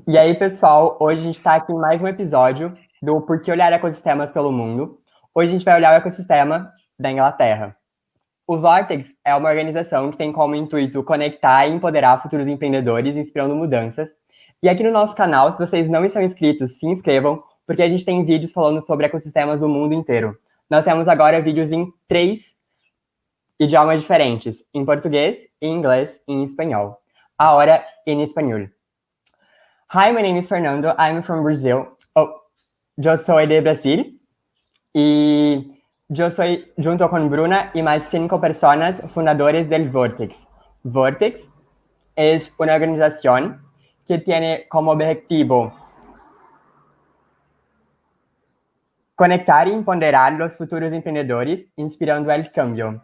E aí, pessoal, hoje a gente está aqui em mais um episódio do Por que Olhar Ecossistemas pelo Mundo. Hoje a gente vai olhar o ecossistema da Inglaterra. O Vortex é uma organização que tem como intuito conectar e empoderar futuros empreendedores, inspirando mudanças. E aqui no nosso canal, se vocês não estão inscritos, se inscrevam, porque a gente tem vídeos falando sobre ecossistemas do mundo inteiro. Nós temos agora vídeos em 3 idiomas diferentes, em português, em inglês e em espanhol. Ahora en español. Hi, my name is Fernando. I'm from Brazil. Yo soy de Brasil y yo soy, junto con Brunna y más 5 personas, fundadores del Vortex. Vortex es una organización que tiene como objetivo conectar y empoderar los futuros emprendedores, inspirando el cambio.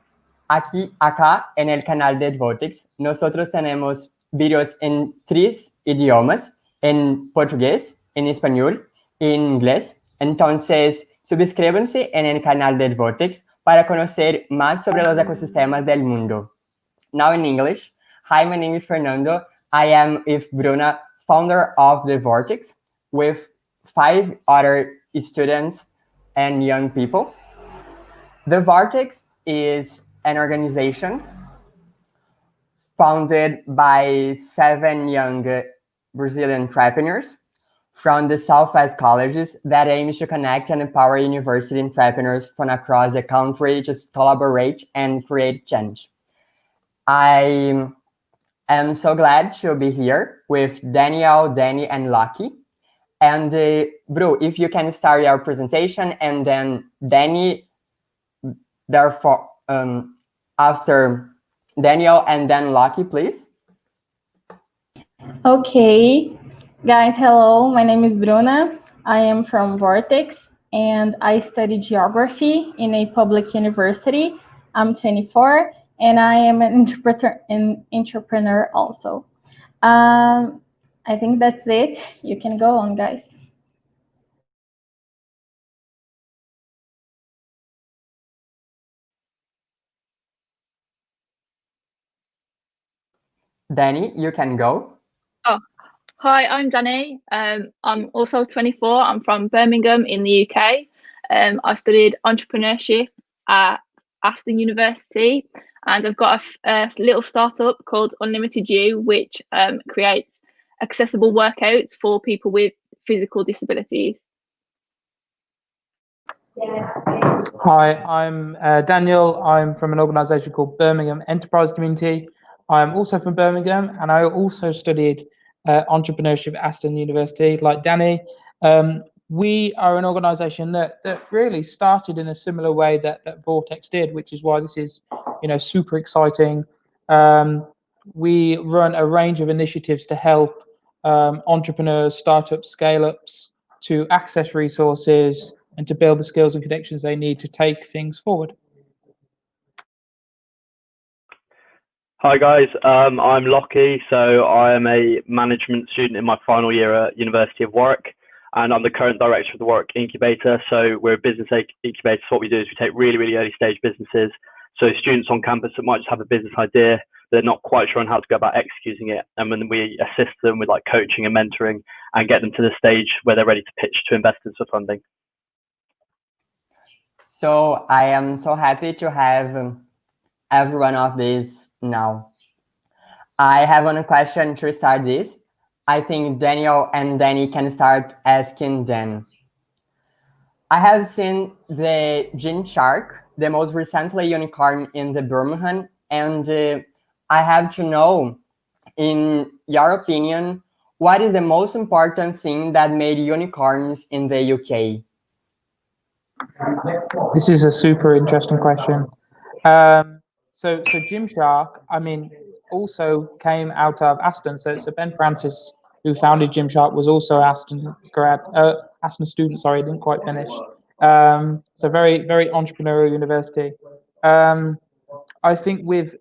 Acá en el canal de Vortex, nosotros tenemos vídeos en 3 idiomas, en portugués, en español y en inglés. Entonces, suscríbanse en el canal de Vortex para conocer más sobre los ecosistemas del mundo. Now in English, hi, my name is Fernando. I am with Brunna, founder of the Vortex, with 5 other students and young people. The Vortex is an organization founded by 7 young Brazilian entrepreneurs from the Southwest colleges that aims to connect and empower university entrepreneurs from across the country to collaborate and create change. I am so glad to be here with Danielle, Danny, and Locky. And Bru, if you can start your presentation, and then Danny, therefore, after Danielle and then Locky, please. Okay, guys, hello. My name is Brunna. I am from Vortex, and I study geography in a public university. I'm 24, and I am an entrepreneur also. I think that's it. You can go on, guys. Danny, you can go. Oh, hi, I'm Danny. I'm also 24. I'm from Birmingham in the UK. I studied entrepreneurship at Aston University, and I've got a little startup called Unlimited You, which creates accessible workouts for people with physical disabilities. Hi, I'm Daniel. I'm from an organisation called Birmingham Enterprise Community. I'm also from Birmingham, and I also studied entrepreneurship at Aston University, like Danny. We are an organisation that really started in a similar way that Vortex did, which is why this is, super exciting. We run a range of initiatives to help entrepreneurs, startups, scale-ups to access resources and to build the skills and connections they need to take things forward. Hi guys, I'm Locky, so I am a management student in my final year at University of Warwick, and I'm the current director of the Warwick Incubator. So we're a business incubator. So what we do is we take really, really early stage businesses, so students on campus that might just have a business idea, but they're not quite sure on how to go about executing it, and then we assist them with like coaching and mentoring and get them to the stage where they're ready to pitch to investors for funding. So I am so happy to have every one of these now. I have one question to start this. I think Daniel and Danny can start asking then. I have seen the Gene Shark, the most recently unicorn in the Birmingham, and I have to know, in your opinion, what is the most important thing that made unicorns in the UK? This is a super interesting question. So Gymshark, I mean, also came out of Aston. So Ben Francis, who founded Gymshark, was also Aston student. Sorry, didn't quite finish. So very, very entrepreneurial university. I think with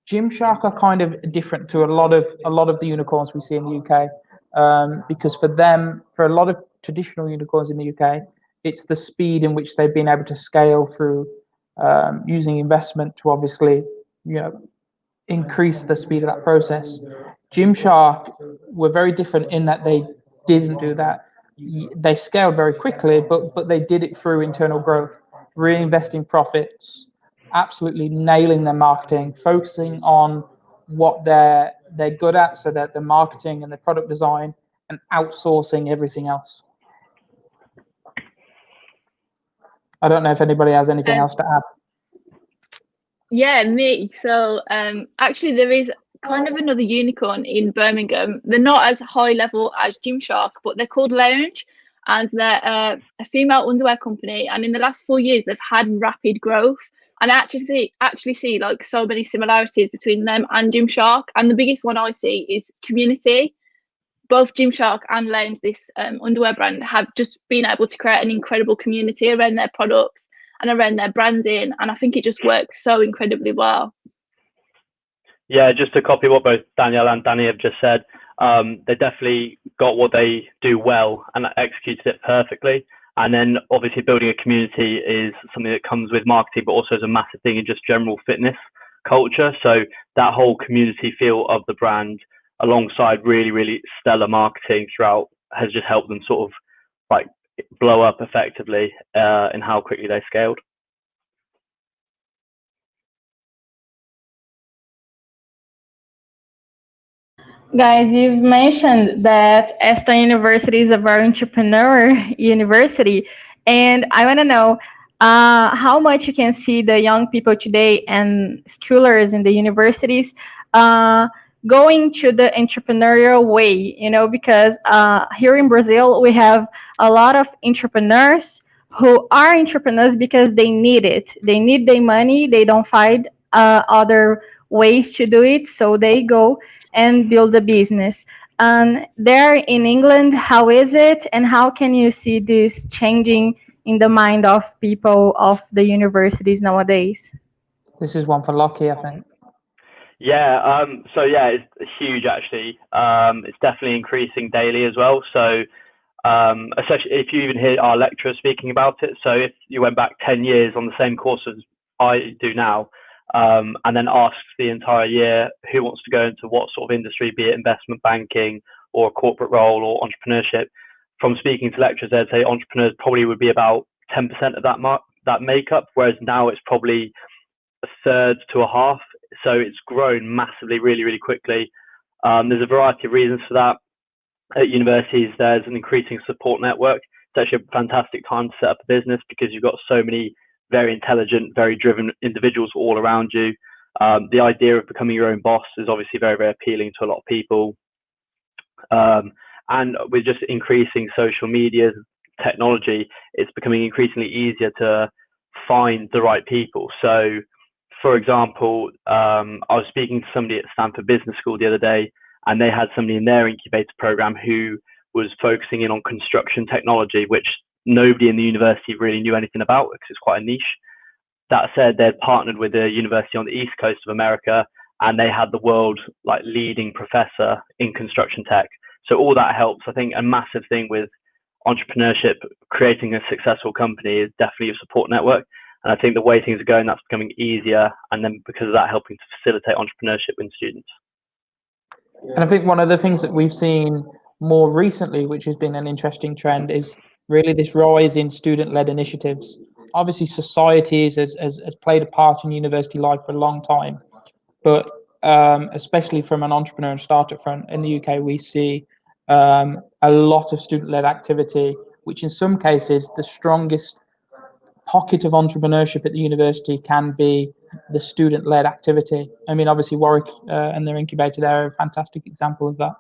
Gymshark are kind of different to a lot of the unicorns we see in the UK, because for a lot of traditional unicorns in the UK, it's the speed in which they've been able to scale through using investment to obviously, increase the speed of that process. Gymshark were very different in that they didn't do that. They scaled very quickly, but they did it through internal growth, reinvesting profits, absolutely nailing their marketing, focusing on what they're good at, so that the marketing and the product design, and outsourcing everything else. I don't know if anybody has anything else to add. Yeah, me. So actually there is kind of another unicorn in Birmingham. They're not as high level as Gymshark, but they're called Lounge, and they're a female underwear company. And in the last 4 years, they've had rapid growth. And I actually see like so many similarities between them and Gymshark. And the biggest one I see is community. Both Gymshark and Lounge, this underwear brand, have just been able to create an incredible community around their products and around their branding, and I think it just works so incredibly well. Yeah, just to copy what both Danielle and Danny have just said, they definitely got what they do well and executed it perfectly. And then obviously building a community is something that comes with marketing, but also is a massive thing in just general fitness culture. So that whole community feel of the brand, alongside really, really stellar marketing throughout, has just helped them sort of like blow up effectively in how quickly they scaled. Guys, you've mentioned that Esta University is a very entrepreneur university, and I want to know how much you can see the young people today and schoolers in the universities going to the entrepreneurial way, you know, because here in Brazil, we have a lot of entrepreneurs who are entrepreneurs because they need it. They need their money. They don't find other ways to do it, so they go and build a business. There in England, how is it, and how can you see this changing in the mind of people of the universities nowadays? This is one for Locky, I think. Yeah, so yeah, it's huge actually. It's definitely increasing daily as well. So especially if you even hear our lecturers speaking about it. So if you went back 10 years on the same course as I do now, and then asked the entire year who wants to go into what sort of industry, be it investment banking or a corporate role or entrepreneurship, from speaking to lecturers, they'd say entrepreneurs probably would be about 10% of that makeup, whereas now it's probably a third to a half. So it's grown massively, really, really quickly. There's a variety of reasons for that. At universities, there's an increasing support network. It's actually a fantastic time to set up a business because you've got so many very intelligent, very driven individuals all around you. The idea of becoming your own boss is obviously very, very appealing to a lot of people. And with just increasing social media technology, it's becoming increasingly easier to find the right people. So, for example, I was speaking to somebody at Stanford Business School the other day, and they had somebody in their incubator program who was focusing in on construction technology, which nobody in the university really knew anything about because it's quite a niche. That said, they'd partnered with a university on the East Coast of America, and they had the world like leading professor in construction tech. So all that helps. I think a massive thing with entrepreneurship, creating a successful company, is definitely a support network. And I think the way things are going, that's becoming easier, and then because of that, helping to facilitate entrepreneurship in students. And I think one of the things that we've seen more recently, which has been an interesting trend, is really this rise in student-led initiatives. Obviously, societies has played a part in university life for a long time, but especially from an entrepreneur and startup front in the UK, we see a lot of student-led activity, which in some cases, the strongest pocket of entrepreneurship at the university can be the student-led activity. I mean, obviously Warwick and their incubator there are a fantastic example of that.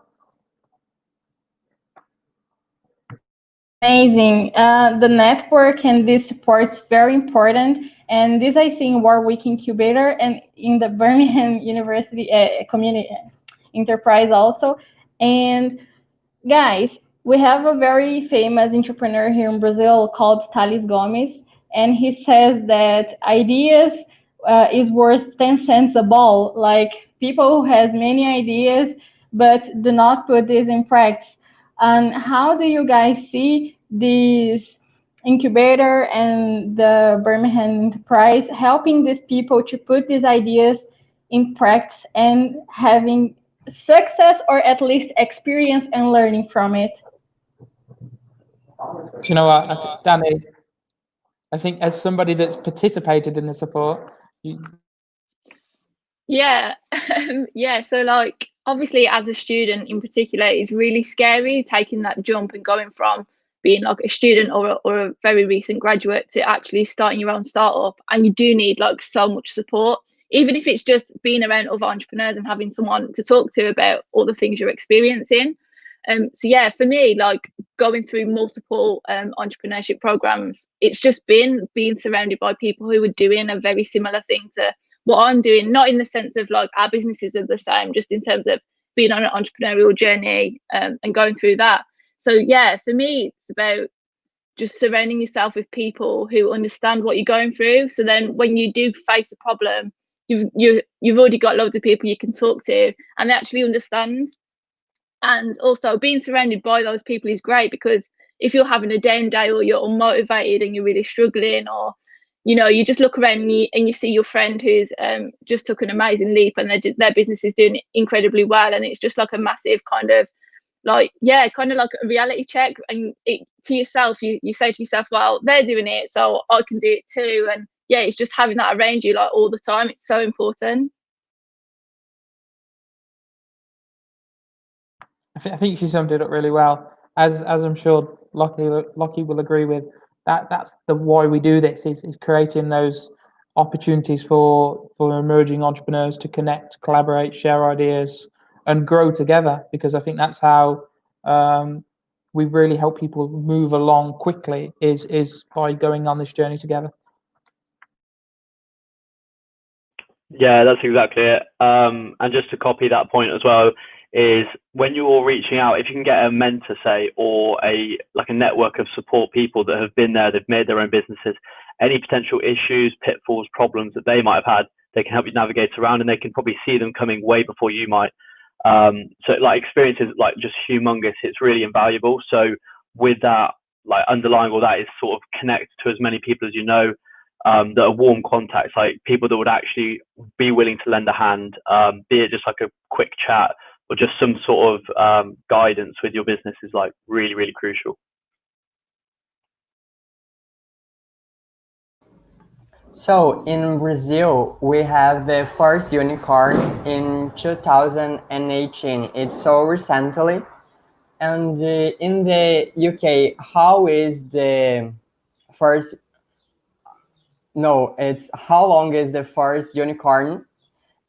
Amazing. The network and this support is very important. And this I see in Warwick Incubator and in the Birmingham University Community Enterprise also. And guys, we have a very famous entrepreneur here in Brazil called Thales Gomes. And he says that ideas is worth 10 cents a ball. Like people who has many ideas, but do not put this in practice. And how do you guys see this incubator and the Birmingham Enterprise helping these people to put these ideas in practice and having success, or at least experience and learning from it? Do you know what, Danny? I think as somebody that's participated in the support, Yeah, yeah. So like, obviously, as a student in particular, it's really scary taking that jump and going from being like a student or a very recent graduate to actually starting your own startup. And you do need like so much support, even if it's just being around other entrepreneurs and having someone to talk to about all the things you're experiencing. So yeah, for me, like going through multiple entrepreneurship programs, it's just been being surrounded by people who are doing a very similar thing to what I'm doing, not in the sense of like our businesses are the same, just in terms of being on an entrepreneurial journey and going through that. So yeah, for me, it's about just surrounding yourself with people who understand what you're going through. So then when you do face a problem, you've already got loads of people you can talk to and they actually understand. And also being surrounded by those people is great, because if you're having a down day or you're unmotivated and you're really struggling, or you just look around and you see your friend who's just took an amazing leap and their business is doing incredibly well, and it's just like a massive kind of like a reality check, and to yourself you say to yourself, well, they're doing it, so I can do it too. And yeah, it's just having that around you like all the time. It's so important. I think she summed it up really well. As I'm sure Locky will agree with, that's the why we do this, is creating those opportunities for emerging entrepreneurs to connect, collaborate, share ideas, and grow together. Because I think that's how we really help people move along quickly, is by going on this journey together. Yeah, that's exactly it. And just to copy that point as well, is when you're reaching out, if you can get a mentor, say, or a network of support people that have been there, they've made their own businesses, any potential issues, pitfalls, problems that they might have had, they can help you navigate around, and they can probably see them coming way before you might. So like experience is like just humongous. It's really invaluable. So with that, like underlying all that is sort of connect to as many people as you know, that are warm contacts, like people that would actually be willing to lend a hand, be it just like a quick chat or just some sort of guidance with your business, is like really, really crucial. So in Brazil, we have the first unicorn in 2018. It's so recently. And in the UK, how is the first? No, it's how long is the first unicorn,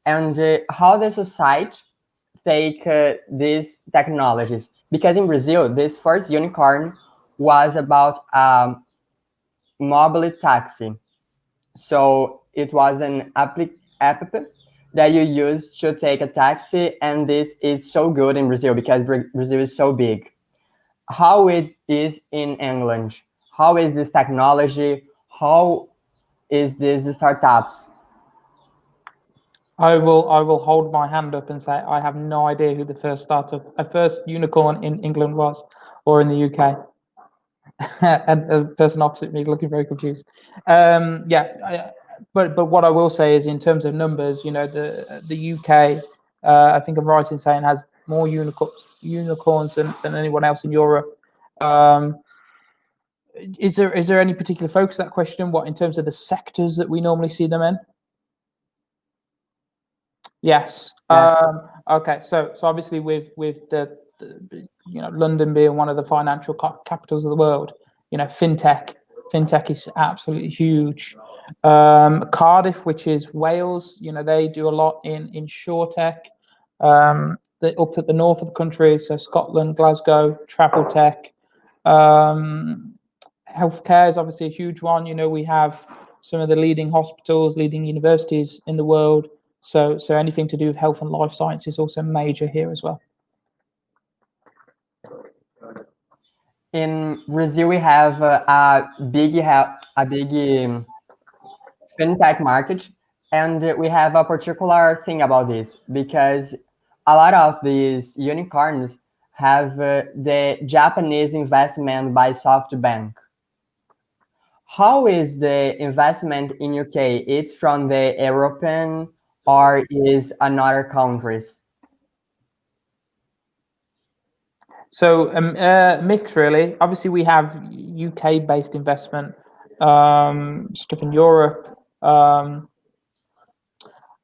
and how the society take these technologies? Because in Brazil, this first unicorn was about mobile taxi. So it was an app that you use to take a taxi, and this is so good in Brazil because Brazil is so big. How it is in England? How is this technology? How is this startups? I will hold my hand up and say I have no idea who the first unicorn in England was, or in the UK. And the person opposite me is looking very confused. But what I will say is, in terms of numbers, the UK, I think I'm right in saying, has more unicorns than anyone else in Europe. Is there any particular focus to that question? What, in terms of the sectors that we normally see them in? Yes. Okay. So obviously with the London being one of the financial capitals of the world, fintech is absolutely huge. Cardiff, which is Wales, they do a lot in insurtech. Up at the north of the country, so Scotland, Glasgow, travel tech. Healthcare is obviously a huge one. We have some of the leading hospitals, leading universities in the world. So anything to do with health and life science is also major here as well. In Brazil, we have a big fintech market, and we have a particular thing about this because a lot of these unicorns have the Japanese investment by SoftBank. How is the investment in UK? It's from the European or is another countries? So mix really. Obviously, we have UK-based investment, stuff in Europe.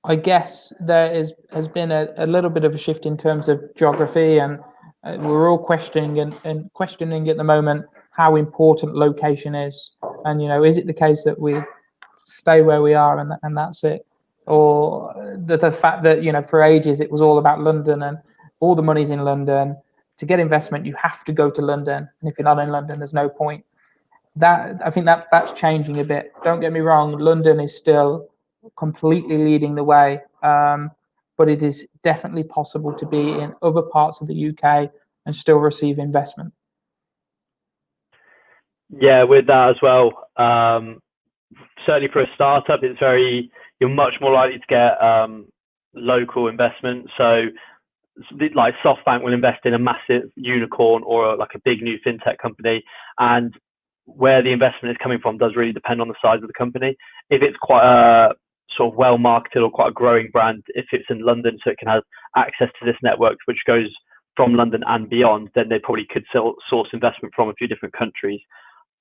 I guess there has been a little bit of a shift in terms of geography, and we're all questioning and questioning at the moment how important location is. And is it the case that we stay where we are and that's it, or the fact that for ages it was all about London and all the money's in London. To get investment, you have to go to London, and if you're not in London, there's no point. I think that's changing a bit. Don't get me wrong, London is still completely leading the way, but it is definitely possible to be in other parts of the UK and still receive investment. Yeah, with that as well. Certainly for a startup, you're much more likely to get local investment. So like SoftBank will invest in a massive unicorn or like a big new fintech company, and where the investment is coming from does really depend on the size of the company. If it's quite a sort of well marketed or quite a growing brand, if it's in London so it can have access to this network which goes from London and beyond, then they probably could source investment from a few different countries.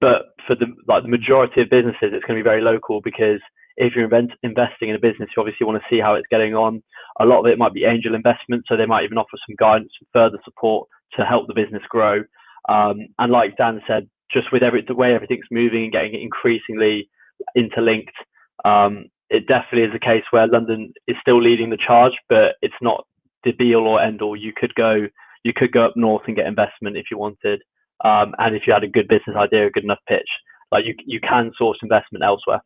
But for the majority of businesses, it's going to be very local, because if you're investing in a business, you obviously want to see how it's getting on. A lot of it might be angel investment, so they might even offer some guidance and further support to help the business grow. And like Dan said, just with the way everything's moving and getting increasingly interlinked, it definitely is a case where London is still leading the charge, but it's not the be all or end all. You could go up north and get investment if you wanted, and if you had a good business idea, a good enough pitch, like you can source investment elsewhere.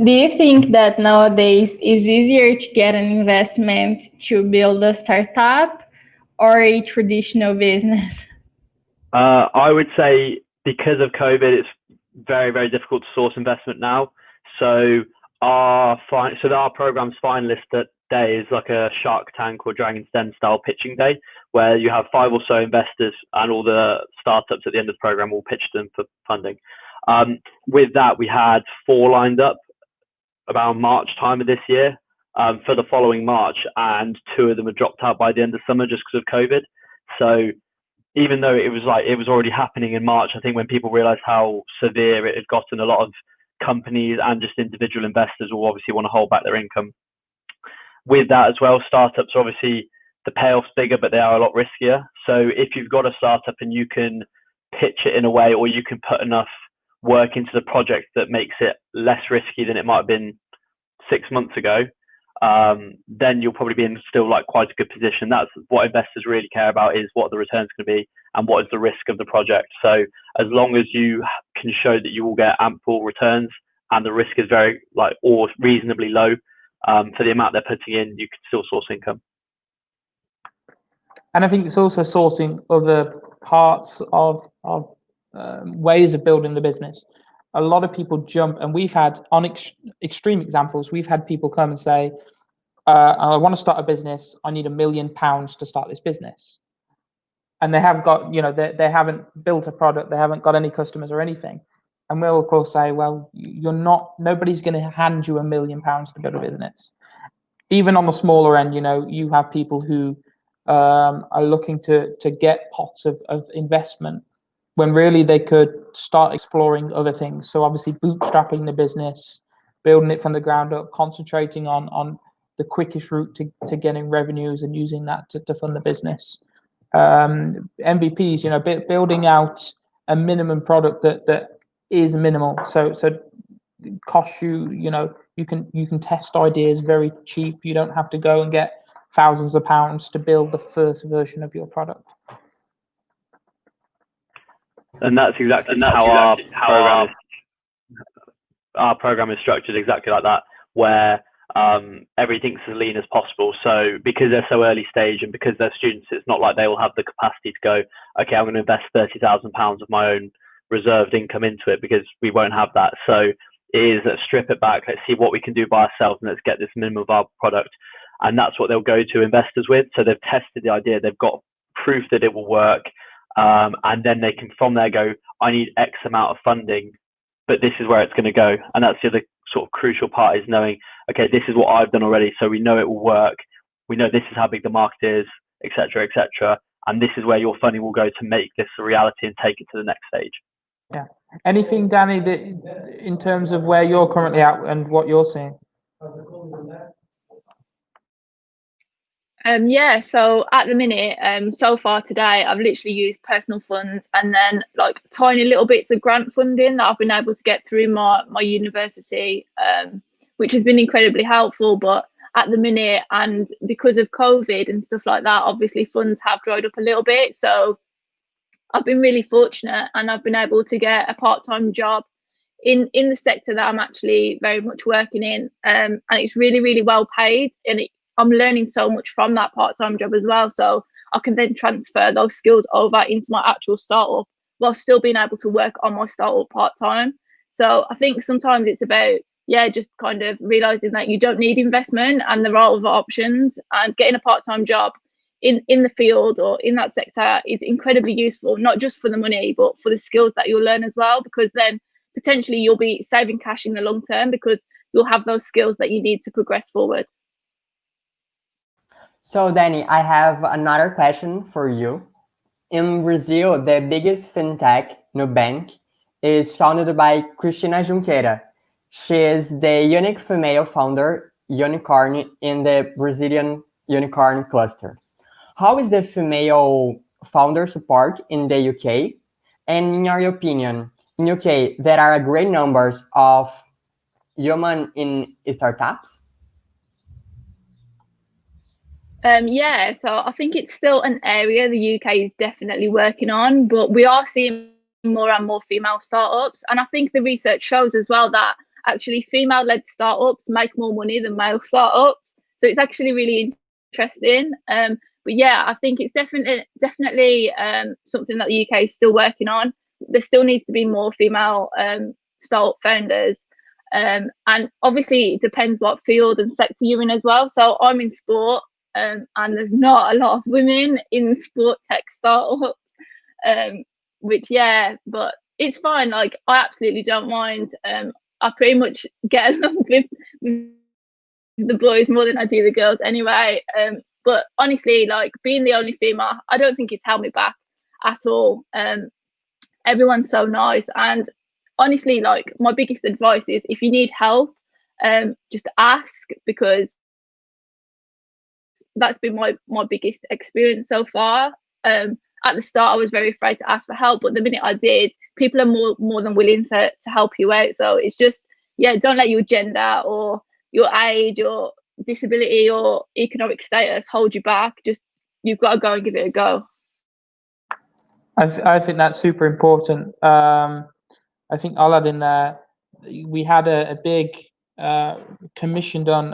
Do you think that nowadays it's easier to get an investment to build a startup or a traditional business? I would say because of COVID, it's very, very difficult to source investment now. So our program's finalist day is like a Shark Tank or Dragon's Den style pitching day, where you have 5 or so investors and all the startups at the end of the program will pitch them for funding. With that, we had 4 lined up about March time of this year for the following March, and 2 of them had dropped out by the end of summer just because of COVID. So even though it was already happening in March, I think when people realized how severe it had gotten, a lot of companies and just individual investors will obviously want to hold back their income. With that as well, startups are obviously the payoff's bigger, but they are a lot riskier. So if you've got a startup and you can pitch it in a way, or you can put enough work into the project that makes it less risky than it might have been 6 months ago, then you'll probably be in still like quite a good position. That's what investors really care about, is what the return's going to be and what is the risk of the project. So as long as you can show that you will get ample returns and the risk is very or reasonably low for the amount they're putting in, you can still source income. And I think it's also sourcing other parts of ways of building the business. A lot of people jump, and we've had on extreme examples, we've had people come and say, I want to start a business, I need £1 million to start this business. And they have got, they haven't built a product, they haven't got any customers or anything. And we'll of course say, well, nobody's going to hand you £1 million to build a business. Even on the smaller end, you have people who are looking to get pots of investment when really they could start exploring other things. So obviously bootstrapping the business, building it from the ground up, concentrating on the quickest route to getting revenues and using that to fund the business. MVPs, building out a minimum product that is minimal. So it costs you, you can test ideas very cheap. You don't have to go and get thousands of pounds to build the first version of your product. And that's exactly how our program is structured, exactly like that, where everything's as lean as possible. So because they're so early stage and because they're students, it's not like they will have the capacity to go, okay, I'm going to invest £30,000 of my own reserved income into it, because we won't have that. So it is, let's strip it back, let's see what we can do by ourselves, and let's get this minimum viable product. And that's what they'll go to investors with. So they've tested the idea, they've got proof that it will work, and then they can from there go, I need X amount of funding, but this is where it's going to go. And that's the other sort of crucial part, is knowing, okay, this is what I've done already, so we know it will work. We know this is how big the market is, etc., etc. And this is where your funding will go to make this a reality and take it to the next stage. Yeah. Anything, Danny, that in terms of where you're currently at and what you're seeing? Yeah, so at the minute, so far today, I've literally used personal funds and then like tiny little bits of grant funding that I've been able to get through my university, which has been incredibly helpful. But at the minute, and because of COVID and stuff like that, obviously funds have dried up a little bit. So I've been really fortunate, and I've been able to get a part-time job in the sector that I'm actually very much working in, and it's really, really well paid, and I'm learning so much from that part-time job as well. So I can then transfer those skills over into my actual startup while still being able to work on my startup part-time. So I think sometimes it's about, just kind of realizing that you don't need investment and there are other options, and getting a part-time job in the field or in that sector is incredibly useful, not just for the money, but for the skills that you'll learn as well, because then potentially you'll be saving cash in the long term because you'll have those skills that you need to progress forward. So Danny, I have another question for you. In Brazil, the biggest fintech, Nubank, is founded by Cristina Junqueira. She is the unique female founder unicorn in the Brazilian unicorn cluster. How is the female founder support in the UK? And in your opinion, in UK, there are great numbers of women in startups? So I think it's still an area the UK is definitely working on, but we are seeing more and more female startups. And I think the research shows as well that actually female-led startups make more money than male startups. So it's actually really interesting. But yeah, I think it's definitely something that the UK is still working on. There still needs to be more female startup founders. And obviously it depends what field and sector you're in as well. So I'm in sport. And there's not a lot of women in sport tech startups, but it's fine. Like, I absolutely don't mind. I pretty much get along with the boys more than I do the girls anyway. But honestly, like, being the only female, I don't think it's held me back at all. Everyone's so nice, and honestly, like, my biggest advice is if you need help, just ask, because that's been my biggest experience so far. At the start I was very afraid to ask for help, but the minute I did, people are more than willing to help you out. So it's just, don't let your gender or your age or disability or economic status hold you back. Just, you've got to go and give it a go. I think that's super important. I think I'll add in there, we had a big commission done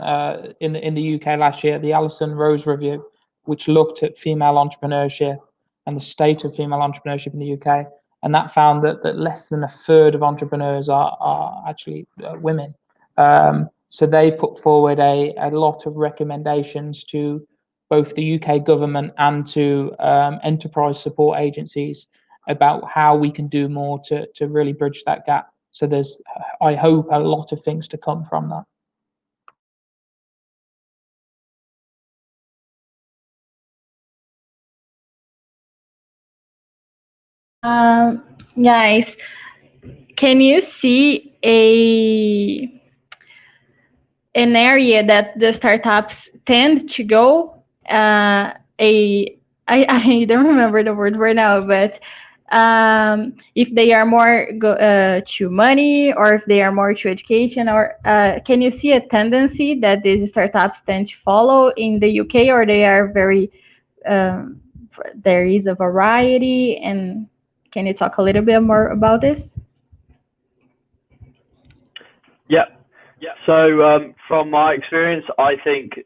in the UK last year, the Alison Rose Review, which looked at female entrepreneurship and the state of female entrepreneurship in the UK, and that found that less than a third of entrepreneurs are actually women. So they put forward a lot of recommendations to both the UK government and to enterprise support agencies about how we can do more to really bridge that gap. So there's, I hope, a lot of things to come from that. Guys, can you see an area that the startups tend to go? I don't remember the word right now, but if they are more to money, or if they are more to education, or can you see a tendency that these startups tend to follow in the UK, or they are very there is a variety? And can you talk a little bit more about this? Yeah. So from my experience, I think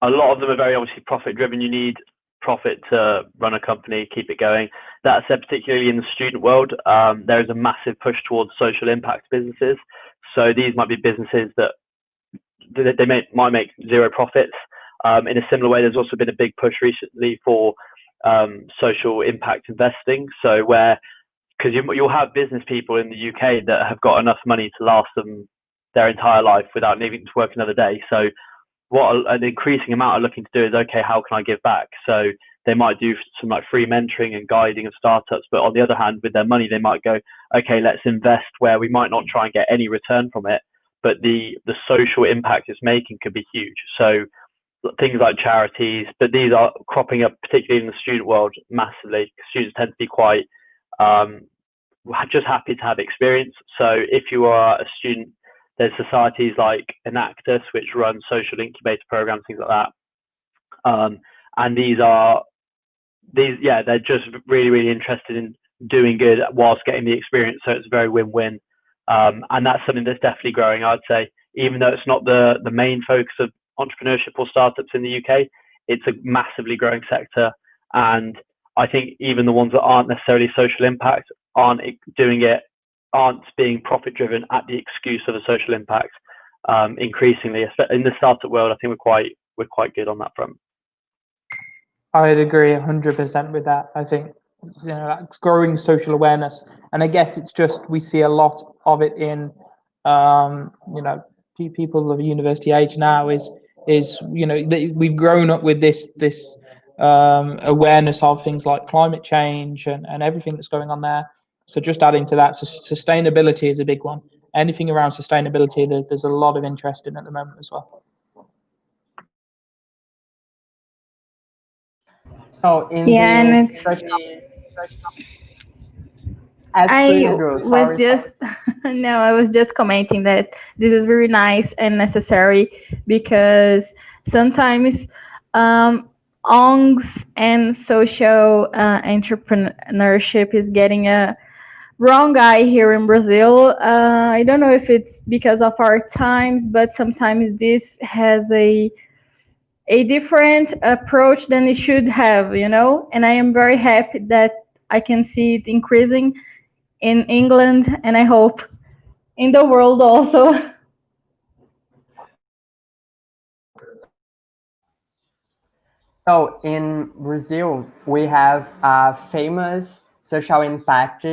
a lot of them are very obviously profit driven. You need profit to run a company, keep it going. That said, particularly in the student world, there is a massive push towards social impact businesses. So these might be businesses that might make zero profits. In a similar way, there's also been a big push recently for social impact investing. So because you'll have business people in the UK that have got enough money to last them their entire life without needing to work another day. So what an increasing amount are looking to do is, okay, how can I give back? So they might do some like free mentoring and guiding of startups, but on the other hand, with their money, they might go, okay, let's invest where we might not try and get any return from it, but the social impact it's making could be huge. So things like charities, but these are cropping up particularly in the student world massively. Students tend to be quite just happy to have experience. So if you are a student, there's societies like Enactus, which run social incubator programs, things like that. And they're just really, really interested in doing good whilst getting the experience. So it's a very win-win. And that's something that's definitely growing, I'd say, even though it's not the main focus of entrepreneurship or startups in the UK, it's a massively growing sector. And I think even the ones that aren't necessarily social impact aren't being profit driven at the excuse of a social impact. Increasingly, in the startup world, I think we're quite good on that front. I'd agree 100% with that. I think that's growing social awareness, and I guess it's just we see a lot of it in people of university age now. Is we've grown up with this awareness of things like climate change and everything that's going on there. So just adding to that, sustainability is a big one. Anything around sustainability, there's a lot of interest in at the moment as well. So in Yeah, this, and I was just commenting that this is very nice and necessary, because sometimes ONGs and social entrepreneurship is getting a wrong guy here in Brazil. I don't know if it's because of our times, but sometimes this has a different approach than it should have, and I am very happy that I can see it increasing in England, and I hope in the world also. So in Brazil, we have a famous social impact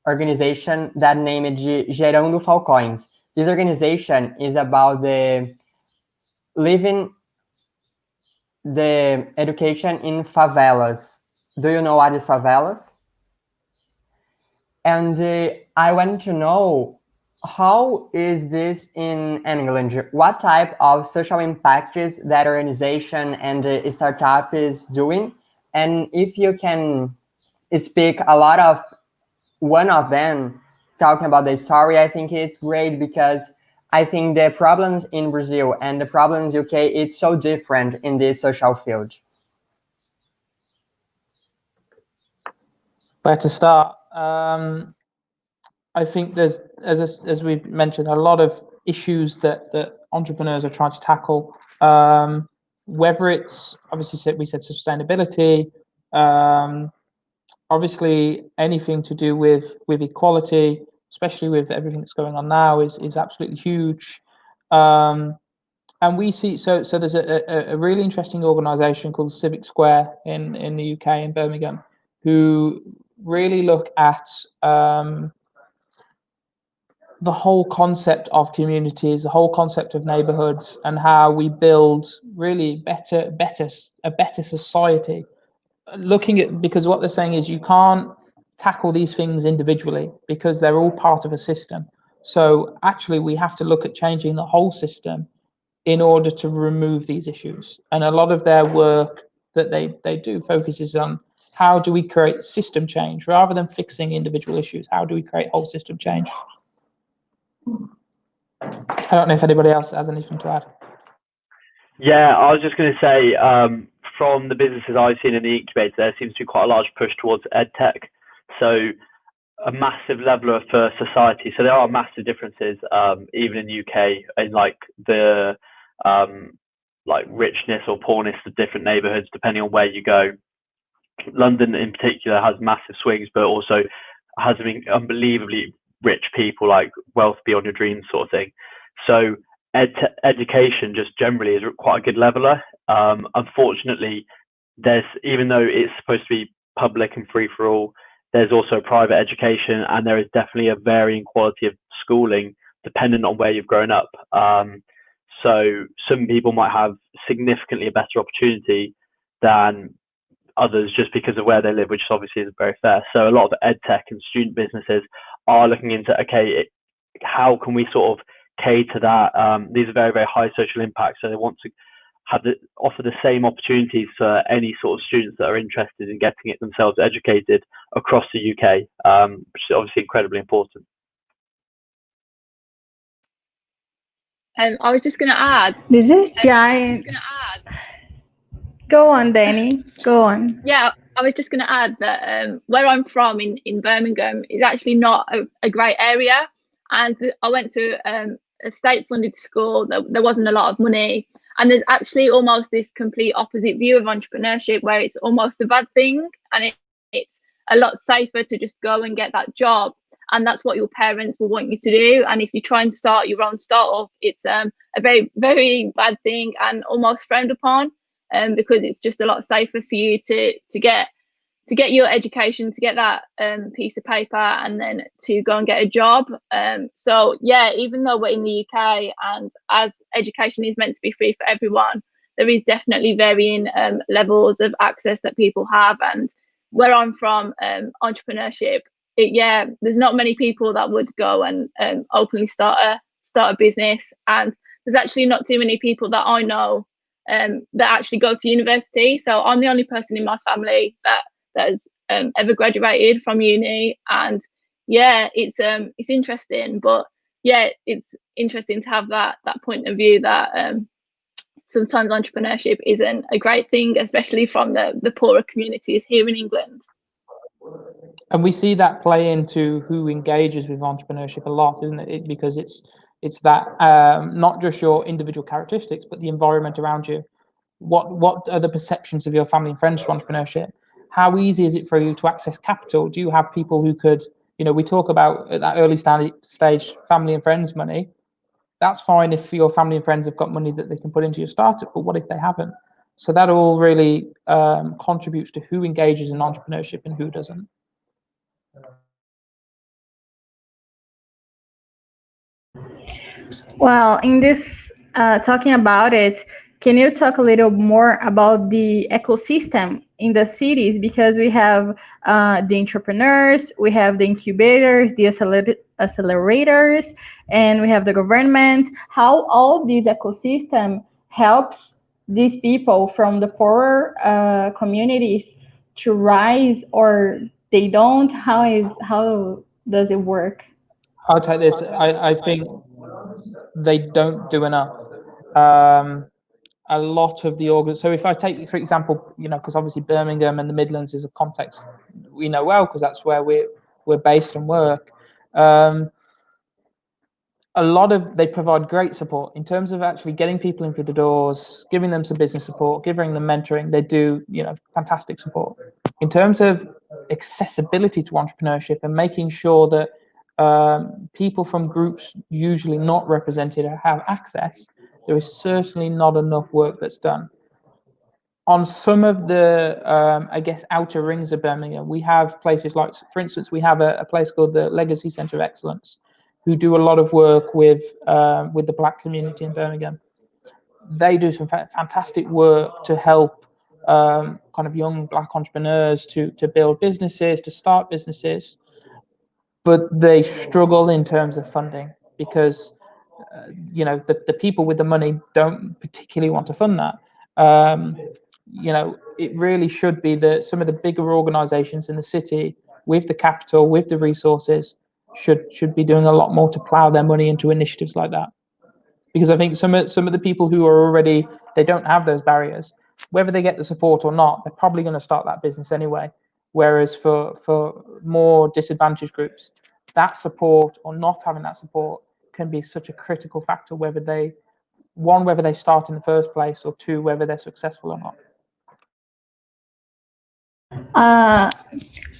organization that named Gerando Falcões. This organization is about the education in favelas. Do you know what is favelas? And I want to know, how is this in England? What type of social impact is that organization and startup is doing? And if you can speak a lot of one of them, talking about the story, I think it's great, because I think the problems in Brazil and the problems UK, it's so different in this social field. Where to start? I think there's, as we've mentioned, a lot of issues that entrepreneurs are trying to tackle. Whether it's, obviously we said sustainability, obviously anything to do with equality, especially with everything that's going on now, is absolutely huge. And we see, so there's a really interesting organisation called Civic Square in the UK, in Birmingham, who really look at the whole concept of communities, the whole concept of neighborhoods, and how we build really a better society. Because what they're saying is you can't tackle these things individually, because they're all part of a system. So actually we have to look at changing the whole system in order to remove these issues. And a lot of their work that they do focuses on, how do we create system change rather than fixing individual issues? How do we create whole system change? I don't know if anybody else has anything to add. Yeah, I was just going to say, from the businesses I've seen in the incubator, there seems to be quite a large push towards edtech. So a massive leveler for society. So there are massive differences, even in the UK, in like the like richness or poorness of different neighbourhoods, depending on where you go. London in particular has massive swings, but also has unbelievably rich people, like wealth beyond your dreams sort of thing. So education just generally is quite a good leveler. Unfortunately, there's, even though it's supposed to be public and free for all, there's also private education, and there is definitely a varying quality of schooling dependent on where you've grown up. So some people might have significantly a better opportunity than others just because of where they live, which obviously is very fair. So a lot of ed tech and student businesses are looking into, okay, how can we sort of cater that? These are very, very high social impact, so they want to offer the same opportunities for any sort of students that are interested in getting it themselves educated across the UK, which is obviously incredibly important. I was just going to add. This is giant. Go on, Danny. Go on. Yeah, I was just going to add that where I'm from in Birmingham is actually not a great area. And I went to a state-funded school. There wasn't a lot of money. And there's actually almost this complete opposite view of entrepreneurship, where it's almost a bad thing. And it's a lot safer to just go and get that job. And that's what your parents will want you to do. And if you try and start your own startup, it's a very, very bad thing and almost frowned upon, because it's just a lot safer for you to get your education, to get that piece of paper, and then to go and get a job. So yeah, even though we're in the UK, and as education is meant to be free for everyone, there is definitely varying levels of access that people have. And where I'm from, entrepreneurship, there's not many people that would go and openly start a business, and there's actually not too many people that I know that actually go to university. So I'm the only person in my family that has ever graduated from uni. And yeah, it's interesting, but yeah, it's interesting to have that point of view that sometimes entrepreneurship isn't a great thing, especially from the poorer communities here in England. And we see that play into who engages with entrepreneurship a lot, isn't it? Because it's that not just your individual characteristics, but the environment around you. What are the perceptions of your family and friends for entrepreneurship? How easy is it for you to access capital? Do you have people who could, we talk about at that early stage family and friends money. That's fine if your family and friends have got money that they can put into your startup, but what if they haven't? So that all really contributes to who engages in entrepreneurship and who doesn't. Well, in this talking about it, can you talk a little more about the ecosystem in the cities? Because we have the entrepreneurs, we have the incubators, the accelerators, and we have the government. How all this ecosystem helps these people from the poorer communities to rise, or they don't? How does it work? I'll take this. I think they don't do enough. A lot of the organs. So if I take, for example, because obviously Birmingham and the Midlands is a context we know well, because that's where we're based and work. They provide great support in terms of actually getting people in through the doors, giving them some business support, giving them mentoring. They do, fantastic support. In terms of accessibility to entrepreneurship and making sure that people from groups usually not represented have access, there is certainly not enough work that's done. On some of the, outer rings of Birmingham, we have places like, for instance, we have a place called the Legacy Centre of Excellence, who do a lot of work with the Black community in Birmingham. They do some fantastic work to help kind of young Black entrepreneurs to build businesses, to start businesses, but they struggle in terms of funding because the people with the money don't particularly want to fund that. It really should be that some of the bigger organizations in the city with the capital, with the resources, should be doing a lot more to plow their money into initiatives like that. Because I think some of the people who are already, they don't have those barriers, whether they get the support or not, they're probably going to start that business anyway. Whereas for more disadvantaged groups, that support or not having that support can be such a critical factor, whether they start in the first place, or two, whether they're successful or not.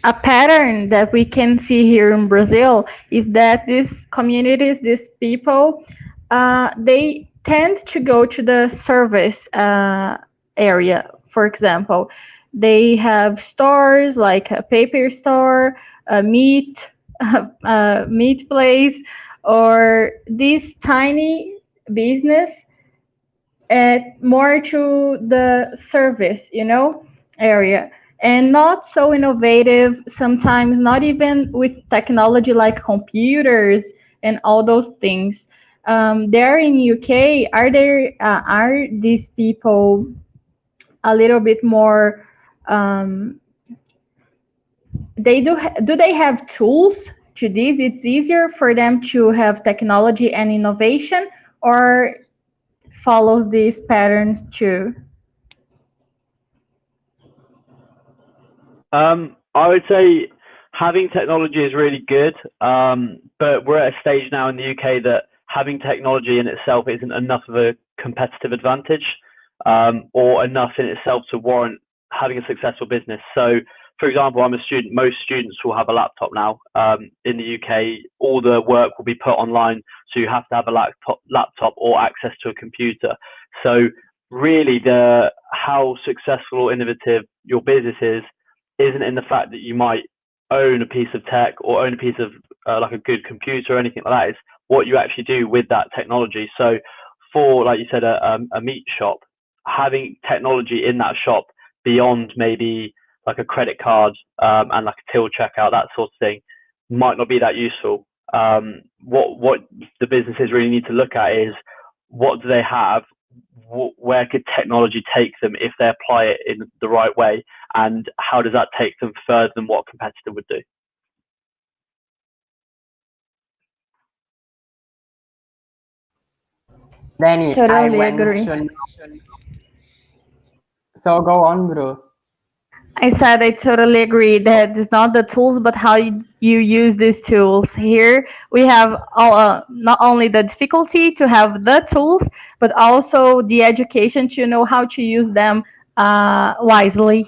A pattern that we can see here in Brazil is that these communities, these people, they tend to go to the service area. For example, they have stores like a paper store, a meat place, or this tiny business more to the service, area, and not so innovative, sometimes not even with technology like computers and all those things. There in UK, are these people a little bit more, do they have tools to this? It's easier for them to have technology and innovation, or follows these patterns too? I would say having technology is really good, but we're at a stage now in the UK that having technology in itself isn't enough of a competitive advantage, or enough in itself to warrant having a successful business. So, for example, I'm a student. Most students will have a laptop now. In the UK, all the work will be put online, so you have to have a laptop or access to a computer. So really, how successful or innovative your business is isn't in the fact that you might own a piece of tech or own a piece of like a good computer or anything like that. It's what you actually do with that technology. So for, like you said, a meat shop, having technology in that shop beyond maybe like a credit card and like a till checkout, that sort of thing, might not be that useful. What the businesses really need to look at is, what do they have? Where could technology take them if they apply it in the right way? And how does that take them further than what a competitor would do? Danny, I Totally went agree. to... So go on, bro. I said I totally agree that it's not the tools, but how you use these tools. Here we have not only the difficulty to have the tools, but also the education to know how to use them wisely.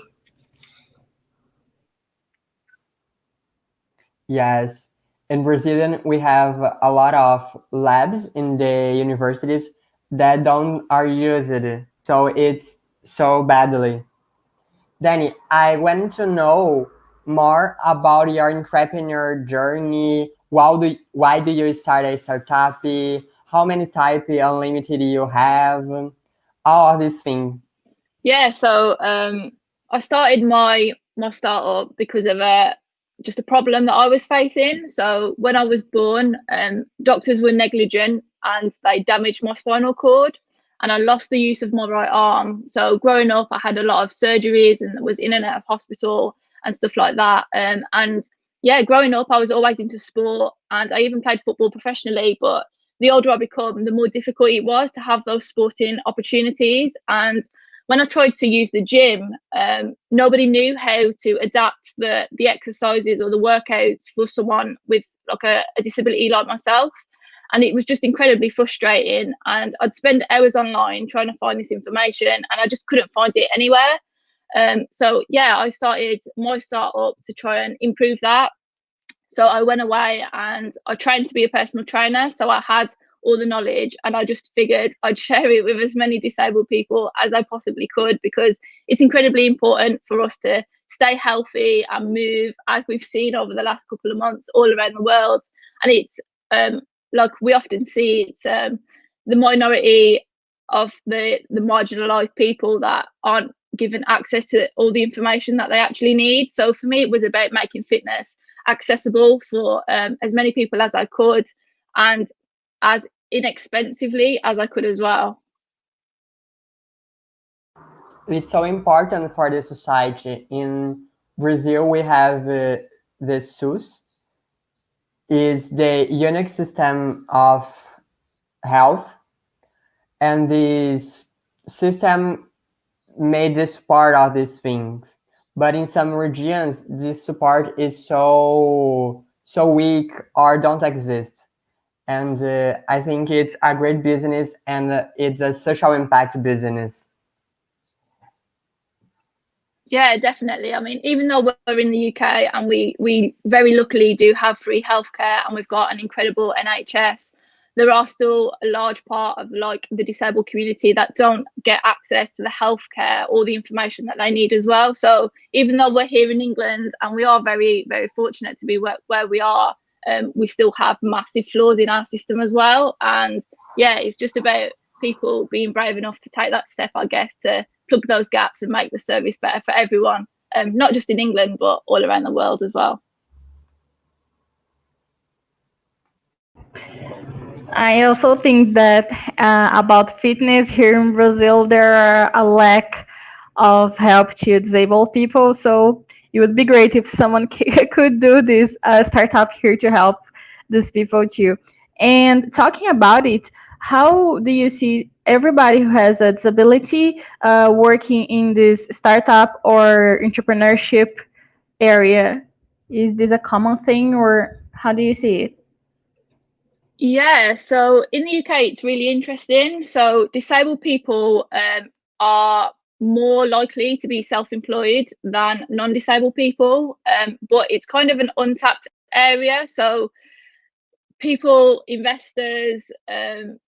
Yes. In Brazilian, we have a lot of labs in the universities that don't are used, so it's so badly. Danny, I want to know more about your entrepreneur journey. Why do you start a startup? How many type unlimited you have? All of these things. Yeah, so I started my startup because of just a problem that I was facing. So when I was born, doctors were negligent and they damaged my spinal cord, and I lost the use of my right arm. So growing up, I had a lot of surgeries and was in and out of hospital and stuff like that. And yeah, growing up, I was always into sport, and I even played football professionally. But the older I become, the more difficult it was to have those sporting opportunities. And when I tried to use the gym, nobody knew how to adapt the exercises or the workouts for someone with like a disability like myself. And it was just incredibly frustrating. And I'd spend hours online trying to find this information, and I just couldn't find it anywhere. So yeah, I started my startup to try and improve that. So I went away and I trained to be a personal trainer. So I had all the knowledge, and I just figured I'd share it with as many disabled people as I possibly could, because it's incredibly important for us to stay healthy and move, as we've seen over the last couple of months all around the world. And it's like we often see, it's the minority of the marginalized people that aren't given access to all the information that they actually need. So for me, it was about making fitness accessible for as many people as I could, and as inexpensively as I could as well. It's so important for the society. In Brazil, we have the SUS, is the unique system of health, and this system made the support of these things. But in some regions, this support is so weak or don't exist. And I think it's a great business, and it's a social impact business. Yeah, definitely. I mean, even though we're in the UK and we very luckily do have free healthcare, and we've got an incredible NHS, there are still a large part of like the disabled community that don't get access to the healthcare or the information that they need as well. So even though we're here in England and we are very, very fortunate to be where we are, we still have massive flaws in our system as well. And yeah, it's just about people being brave enough to take that step, I guess, to plug those gaps and make the service better for everyone, not just in England, but all around the world as well. I also think that about fitness here in Brazil, there are a lack of help to disabled people. So it would be great if someone could do this startup here to help these people too. And talking about it, how do you see everybody who has a disability working in this startup or entrepreneurship area? Is this a common thing, or how do you see it? Yeah, so in the UK, it's really interesting. So disabled people are more likely to be self-employed than non-disabled people, but it's kind of an untapped area. So people, investors,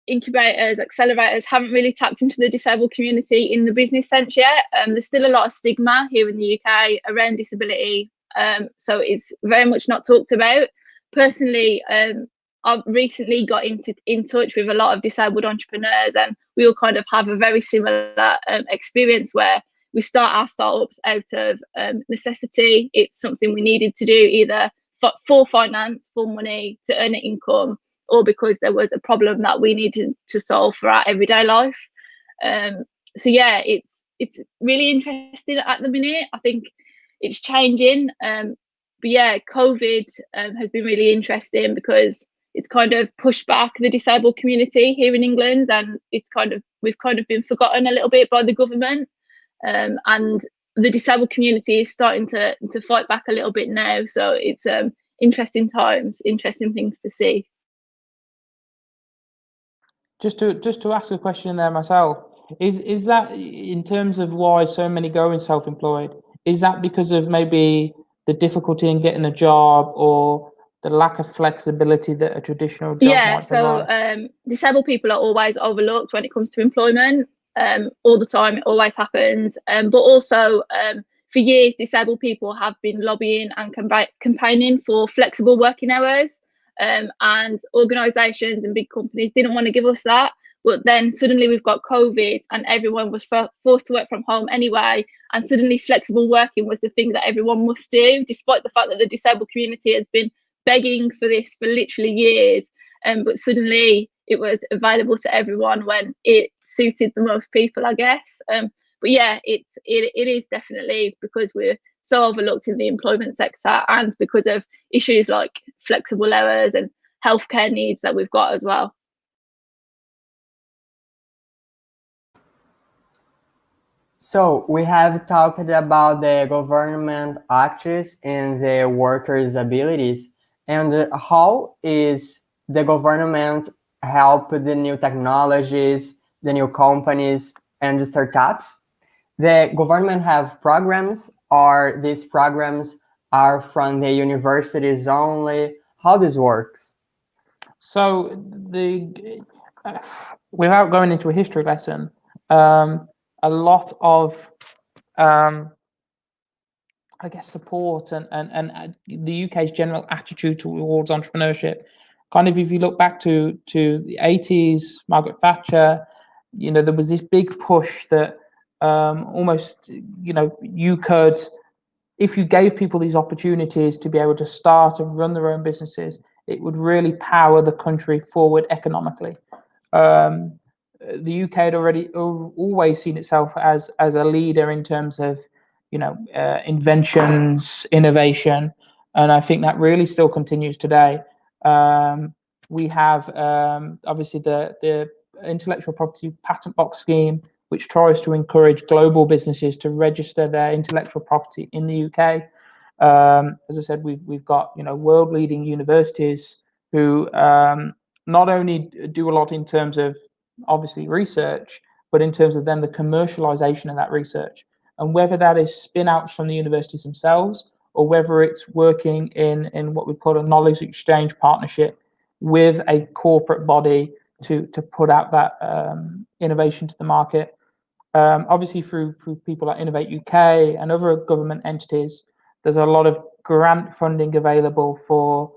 incubators, accelerators haven't really tapped into the disabled community in the business sense yet. There's still a lot of stigma here in the UK around disability, so it's very much not talked about. Personally, I've recently got in touch with a lot of disabled entrepreneurs, and we all kind of have a very similar experience where we start our startups out of necessity. It's something we needed to do either for finance, for money, to earn an income, or because there was a problem that we needed to solve for our everyday life. So yeah, it's really interesting at the minute. I think it's changing. But yeah, COVID has been really interesting because it's kind of pushed back the disabled community here in England, and we've kind of been forgotten a little bit by the government, and the disabled community is starting to fight back a little bit now. So it's interesting times, interesting things to see. Just to ask a question there myself, is that in terms of why so many go in self-employed, is that because of maybe the difficulty in getting a job or the lack of flexibility that a traditional job might provide? So disabled people are always overlooked when it comes to employment. All the time, it always happens. But also, for years, disabled people have been lobbying and campaigning for flexible working hours. And organisations and big companies didn't want to give us that. But then suddenly we've got COVID and everyone was forced to work from home anyway. And suddenly flexible working was the thing that everyone must do, despite the fact that the disabled community has been begging for this for literally years. But suddenly it was available to everyone when it suited the most people, I guess. But yeah, it is definitely because we're so overlooked in the employment sector, and because of issues like flexible hours and healthcare needs that we've got as well. So we have talked about the government actions and the workers' abilities, and how is the government help the new technologies, the new companies, and the startups? The government have programs, or these programs are from the universities only? How this works? So without going into a history lesson, a lot of I guess support and the UK's general attitude towards entrepreneurship. Kind of, if you look back to the 80s, Margaret Thatcher, there was this big push that almost, you could, if you gave people these opportunities to be able to start and run their own businesses, it would really power the country forward economically. The UK had always seen itself as a leader in terms of inventions, innovation, and I think that really still continues today. We have obviously the intellectual property patent box scheme, which tries to encourage global businesses to register their intellectual property in the UK. As I said, we've got world-leading universities who not only do a lot in terms of obviously research, but in terms of then the commercialization of that research. And whether that is spin-outs from the universities themselves, or whether it's working in what we call a knowledge exchange partnership, with a corporate body to put out that innovation to the market. Obviously through people like Innovate UK and other government entities, there's a lot of grant funding available for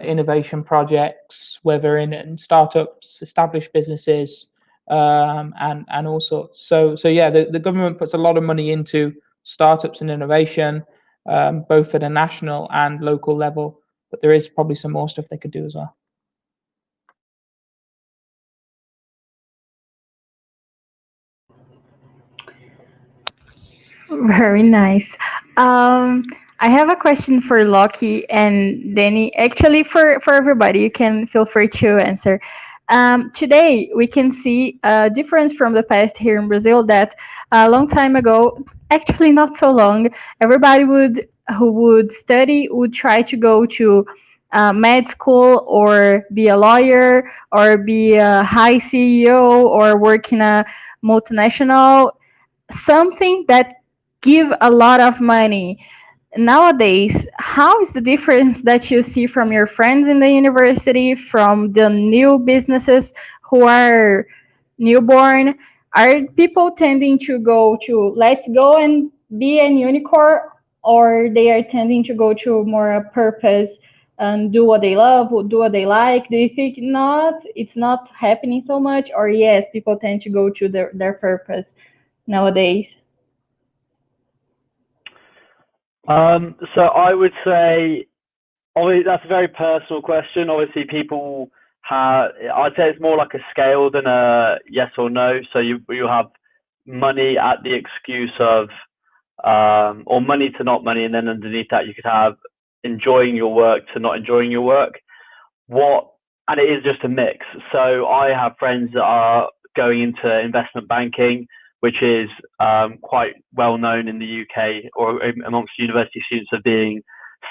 innovation projects, whether in startups, established businesses, and all sorts. So yeah, the government puts a lot of money into startups and innovation, both at a national and local level, but there is probably some more stuff they could do as well. Very nice. I have a question for Locky and Danny. Actually, for everybody, you can feel free to answer. Today, we can see a difference from the past here in Brazil that a long time ago, actually not so long, everybody who would study would try to go to med school or be a lawyer or be a high CEO or work in a multinational, something that give a lot of money. Nowadays, how is the difference that you see from your friends in the university, from the new businesses who are newborn? Are people tending to go to let's go and be an unicorn, or they are tending to go to more a purpose and do what they love, do what they like? Do you think it's not happening so much, or yes, people tend to go to their purpose nowadays? So I would say, obviously, that's a very personal question. Obviously, people have, I'd say it's more like a scale than a yes or no. So you have money at the excuse of, or money to not money, and then underneath that you could have enjoying your work to not enjoying your work. And it is just a mix. So I have friends that are going into investment banking, which is quite well known in the UK or amongst university students of being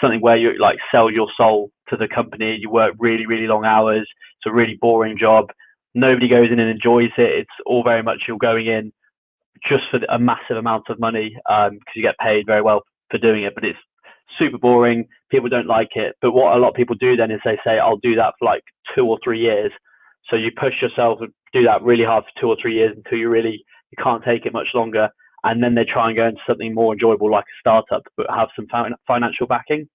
something where you like sell your soul to the company. You work really, really long hours. It's a really boring job. Nobody goes in and enjoys it. It's all very much you're going in just for a massive amount of money because you get paid very well for doing it, but it's super boring. People don't like it. But what a lot of people do then is they say, I'll do that for like 2 or 3 years. So you push yourself and do that really hard for 2 or 3 years until you can't take it much longer, and then they try and go into something more enjoyable like a startup but have some financial backing.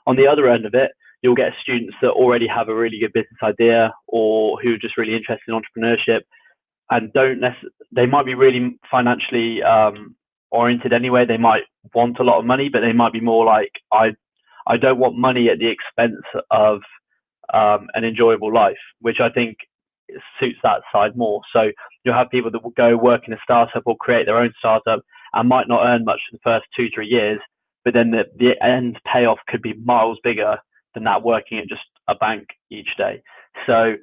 On the other end of it, you'll get students that already have a really good business idea or who are just really interested in entrepreneurship and they might be really financially oriented anyway. They might want a lot of money, but they might be more like, I don't want money at the expense of an enjoyable life, which I think suits that side more. So you'll have people that will go work in a startup or create their own startup and might not earn much for the first 2-3 years, but then the end payoff could be miles bigger than that working at just a bank each day. So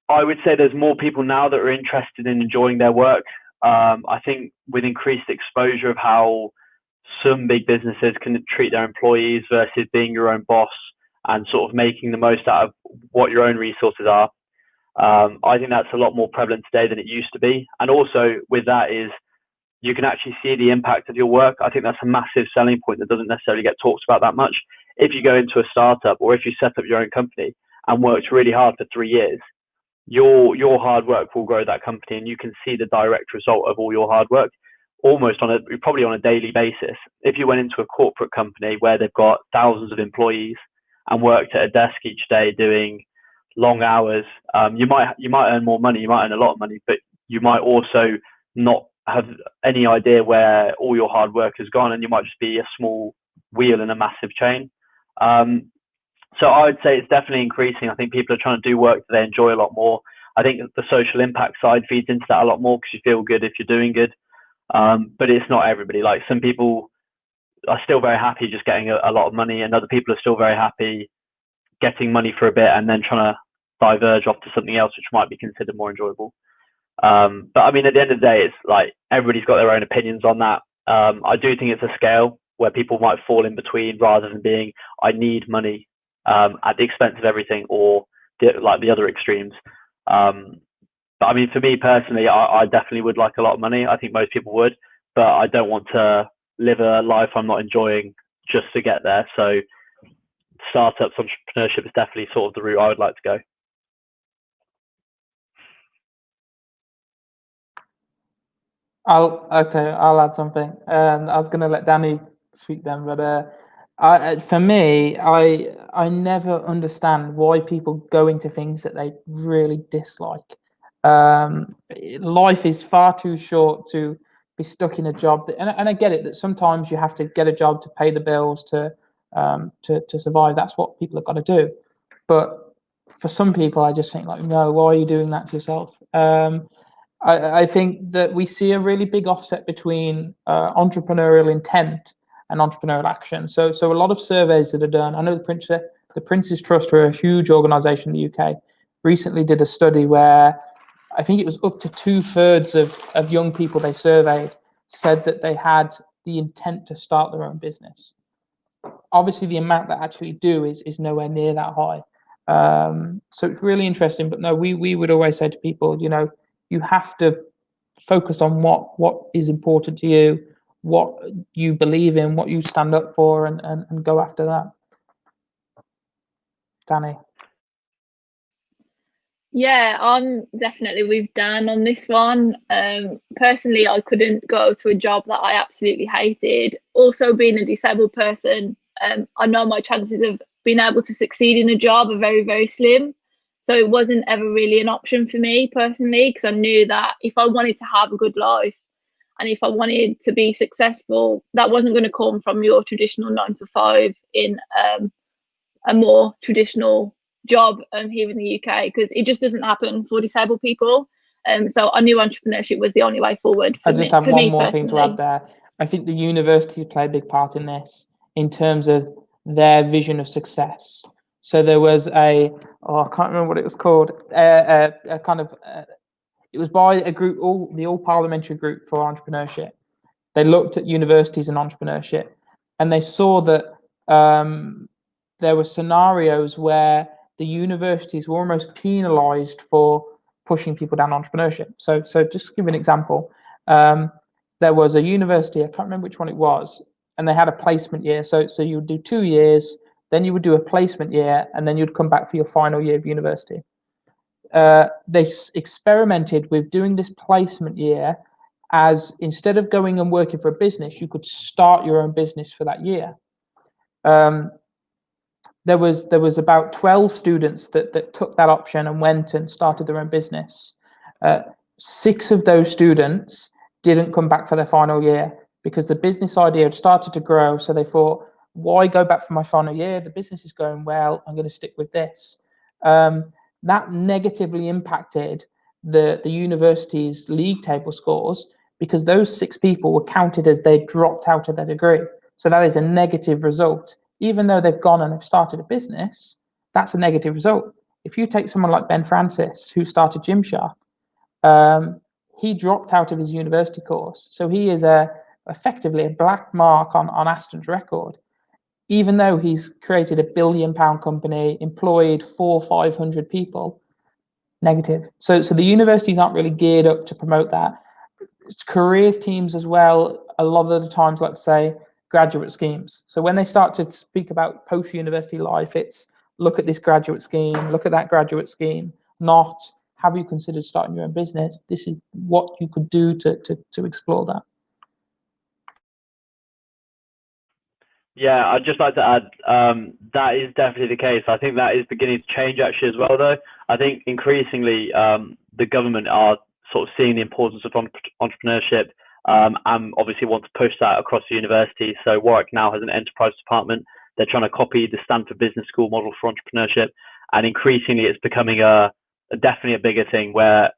I would say there's more people now that are interested in enjoying their work. I think with increased exposure of how some big businesses can treat their employees versus being your own boss and sort of making the most out of what your own resources are, I think that's a lot more prevalent today than it used to be. And also with that is you can actually see the impact of your work. I think that's a massive selling point that doesn't necessarily get talked about that much. If you go into a startup or if you set up your own company and worked really hard for 3 years, your hard work will grow that company, and you can see the direct result of all your hard work almost probably on a daily basis. If you went into a corporate company where they've got thousands of employees and worked at a desk each day doing long hours, you might earn more money, you might earn a lot of money, but you might also not have any idea where all your hard work has gone, and you might just be a small wheel in a massive chain. So I would say it's definitely increasing. I think people are trying to do work that they enjoy a lot more. I think the social impact side feeds into that a lot more because you feel good if you're doing good. But it's not everybody. Like some people are still very happy just getting a lot of money, and other people are still very happy getting money for a bit and then trying to diverge off to something else which might be considered more enjoyable. But I mean, at the end of the day, it's like everybody's got their own opinions on that. I do think it's a scale where people might fall in between rather than being, I need money at the expense of everything, or like the other extremes. But I mean, for me personally, I definitely would like a lot of money. I think most people would, but I don't want to live a life I'm not enjoying just to get there. So startups, entrepreneurship is definitely sort of the route I would like to go. I'll add something. I was going to let Danny speak then, but for me, I never understand why people go into things that they really dislike. Life is far too short to be stuck in a job and I get it that sometimes you have to get a job to pay the bills to survive. That's what people have got to do. But for some people, I just think like, no, why are you doing that to yourself? I think that we see a really big offset between entrepreneurial intent and entrepreneurial action. So a lot of surveys that are done. I know the Prince's Trust, are a huge organisation in the UK, recently did a study where I think it was up to 2/3 of young people they surveyed said that they had the intent to start their own business. Obviously, the amount that actually do is nowhere near that high. So it's really interesting. But no, we would always say to people, you know, you have to focus on what is important to you, what you believe in, what you stand up for, and go after that. Danny. Yeah, I'm definitely with Dan on this one. Personally, I couldn't go to a job that I absolutely hated. Also, being a disabled person, I know my chances of being able to succeed in a job are very, very slim. So it wasn't ever really an option for me personally, because I knew that if I wanted to have a good life and if I wanted to be successful, that wasn't going to come from your traditional 9 to 5 in a more traditional job here in the UK, because it just doesn't happen for disabled people. So I knew entrepreneurship was the only way forward for I just have one more personally. thing to add there. I think the universities play a big part in this in terms of their vision of success. So there was I can't remember what it was called, a kind of, it was by a group, the All Parliamentary Group for Entrepreneurship. They looked at universities and entrepreneurship, and they saw that there were scenarios where the universities were almost penalised for pushing people down entrepreneurship. So just to give an example, there was a university, I can't remember which one it was, and they had a placement year. So you would do 2 years, then you would do a placement year, and then you'd come back for your final year of university. They experimented with doing this placement year as, instead of going and working for a business, you could start your own business for that year. There was about 12 students that took that option and went and started their own business. 6 of those students didn't come back for their final year because the business idea had started to grow. So they thought, why go back for my final year? The business is going well. I'm going to stick with this. That negatively impacted the university's league table scores because those 6 people were counted as they dropped out of their degree. So that is a negative result. Even though they've gone and have started a business, that's a negative result. If you take someone like Ben Francis, who started Gymshark, he dropped out of his university course. So he is effectively a black mark on Aston's record, even though he's created £1 billion company, employed 400-500 people. Negative. So the universities aren't really geared up to promote that. It's careers teams as well, a lot of the times, like say, graduate schemes. So when they start to speak about post-university life, it's look at this graduate scheme, look at that graduate scheme, not have you considered starting your own business? This is what you could do to explore that. Yeah, I'd just like to add, that is definitely the case. I think that is beginning to change actually as well, though. I think increasingly the government are sort of seeing the importance of entrepreneurship and obviously want to push that across the university. So Warwick now has an enterprise department. They're trying to copy the Stanford Business School model for entrepreneurship. And increasingly it's becoming definitely a bigger thing where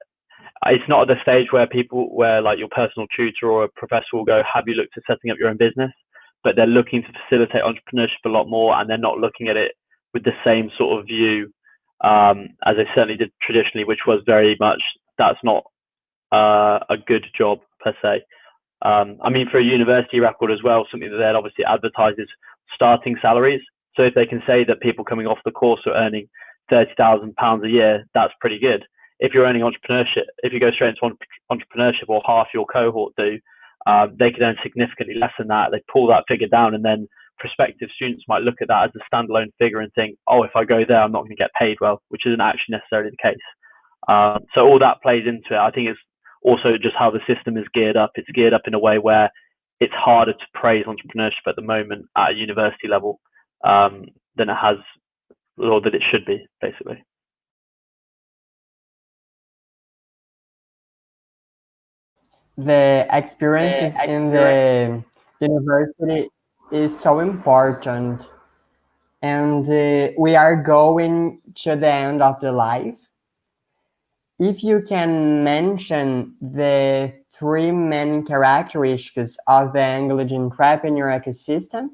it's not at the stage where like your personal tutor or a professor will go, have you looked at setting up your own business? But they're looking to facilitate entrepreneurship a lot more, and they're not looking at it with the same sort of view as they certainly did traditionally, which was very much, that's not a good job per se. I mean, for a university record as well, something that they'd obviously advertise is starting salaries. So if they can say that people coming off the course are earning £30,000 a year, that's pretty good. If you're earning entrepreneurship, if you go straight into entrepreneurship, or half your cohort do, they could earn significantly less than that. They pull that figure down, and then prospective students might look at that as a standalone figure and think, oh, if I go there, I'm not going to get paid well, which isn't actually necessarily the case. So all that plays into it. I think it's also just how the system is geared up. It's geared up in a way where it's harder to praise entrepreneurship at the moment at a university level than it has, or that it should be, basically. The experiences in the university is so important, and we are going to the end of the life. If you can mention the 3 main characteristics of the English entrepreneur ecosystem,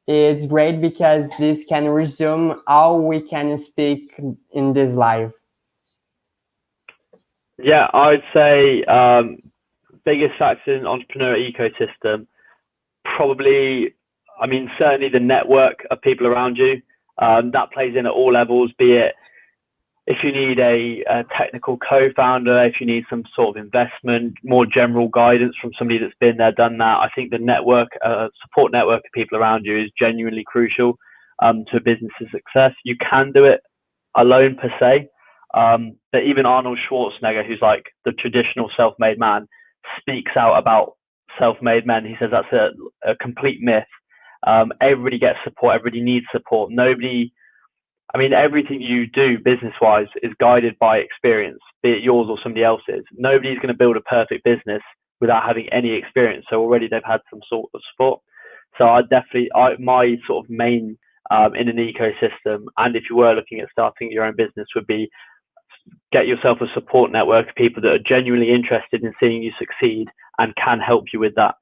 it's great because this can resume how we can speak in this life. Yeah, I'd say biggest factor in entrepreneur ecosystem, probably, I mean, certainly the network of people around you. That plays in at all levels, be it if you need a technical co-founder, if you need some sort of investment, more general guidance from somebody that's been there, done that. I think the network, support network of people around you is genuinely crucial to a business's success. You can do it alone per se, but even Arnold Schwarzenegger, who's like the traditional self-made man, speaks out about self-made men. He says that's a complete myth. Everybody gets support. Everybody needs support. Everything you do business-wise is guided by experience, be it yours or somebody else's. Nobody's going to build a perfect business without having any experience. So already they've had some sort of support. So my sort of main in an ecosystem, and if you were looking at starting your own business, would be get yourself a support network of people that are genuinely interested in seeing you succeed and can help you with that.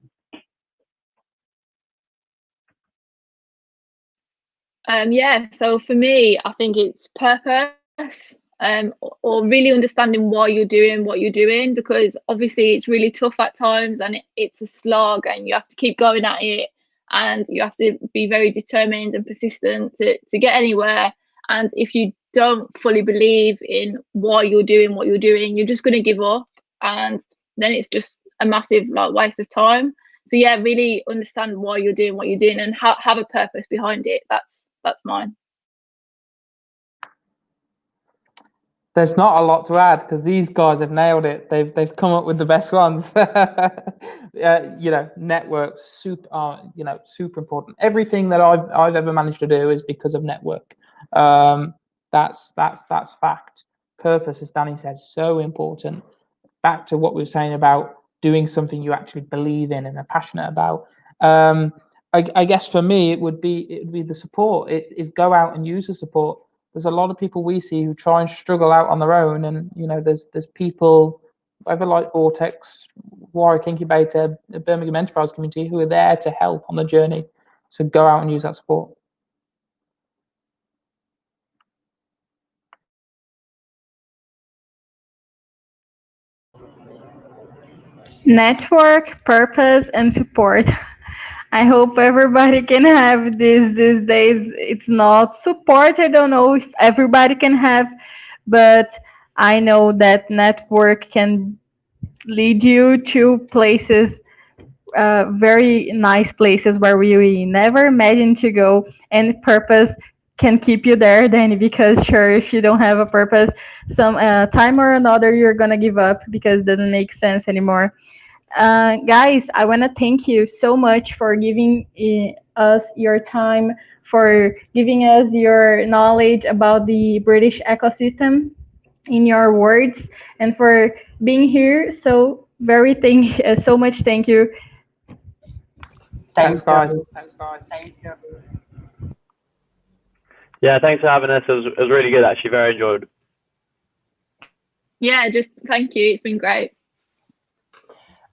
So for me, I think it's purpose, or really understanding why you're doing what you're doing, because obviously it's really tough at times and it's a slog and you have to keep going at it and you have to be very determined and persistent to get anywhere. And if you don't fully believe in why you're doing what you're doing, you're just going to give up, and then it's just a massive waste of time. So yeah, really understand why you're doing what you're doing and have a purpose behind it. That's mine. There's not a lot to add because these guys have nailed it. They've come up with the best ones. Networks super important. Everything that I've ever managed to do is because of network. That's fact. Purpose, as Danny said, so important. Back to what we were saying about doing something you actually believe in and are passionate about. I guess for me it would be the support. It is go out and use the support. There's a lot of people we see who try and struggle out on their own, and there's people over like Vortex, Warwick Incubator, the Birmingham Enterprise Community, who are there to help on the journey. So go out and use that support. Network, purpose, and support. I hope everybody can have this these days. It's not support. I don't know if everybody can have, but I know that network can lead you to places, very nice places where we never imagined to go, and purpose can keep you there, Danny, because sure, if you don't have a purpose, some time or another, you're gonna give up because it doesn't make sense anymore. Guys, I want to thank you so much for giving us your time, for giving us your knowledge about the British ecosystem in your words, and for being here. So so much thank you. Thanks, guys. Thank you. Yeah, thanks for having us. It was really good, actually. Very enjoyed. Yeah, just thank you. It's been great.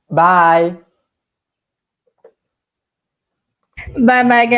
Bye. Bye bye, guys.